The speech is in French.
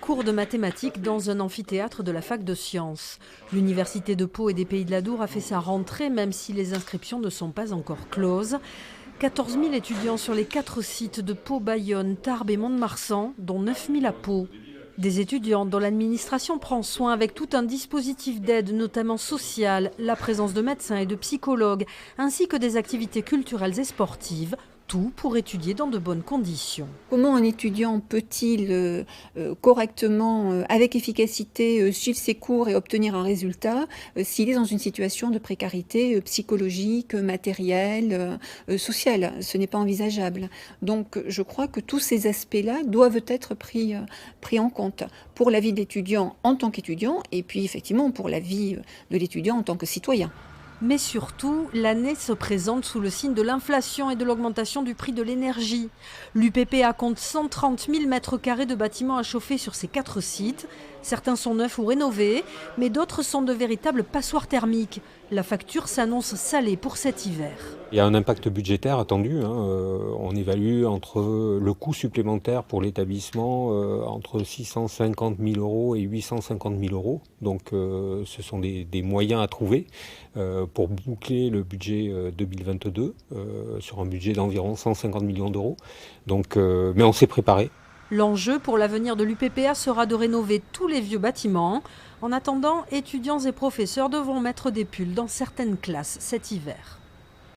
Cours de mathématiques dans un amphithéâtre de la fac de sciences. L'université de Pau et des Pays de la Dour a fait sa rentrée, même si les inscriptions ne sont pas encore closes. 14 000 étudiants sur les 4 sites de Pau, Bayonne, Tarbes et Mont-de-Marsan, dont 9 000 à Pau. Des étudiants dont l'administration prend soin avec tout un dispositif d'aide, notamment sociale, la présence de médecins et de psychologues, ainsi que des activités culturelles et sportives, tout pour étudier dans de bonnes conditions. Comment un étudiant peut-il correctement, avec efficacité, suivre ses cours et obtenir un résultat s'il est dans une situation de précarité psychologique, matérielle, sociale? Ce n'est pas envisageable. Donc je crois que tous ces aspects-là doivent être pris en compte pour la vie de l'étudiant en tant qu'étudiant et puis effectivement pour la vie de l'étudiant en tant que citoyen. Mais surtout, l'année se présente sous le signe de l'inflation et de l'augmentation du prix de l'énergie. L'UPPA compte 130 000 mètres carrés de bâtiments à chauffer sur ses 4 sites. Certains sont neufs ou rénovés, mais d'autres sont de véritables passoires thermiques. La facture s'annonce salée pour cet hiver. Il y a un impact budgétaire attendu. On évalue entre le coût supplémentaire pour l'établissement entre 650 000 € et 850 000 €. Donc ce sont des moyens à trouver pour boucler le budget 2022 sur un budget d'environ 150 millions d'euros. Donc, mais on s'est préparé. L'enjeu pour l'avenir de l'UPPA sera de rénover tous les vieux bâtiments. En attendant, étudiants et professeurs devront mettre des pulls dans certaines classes cet hiver.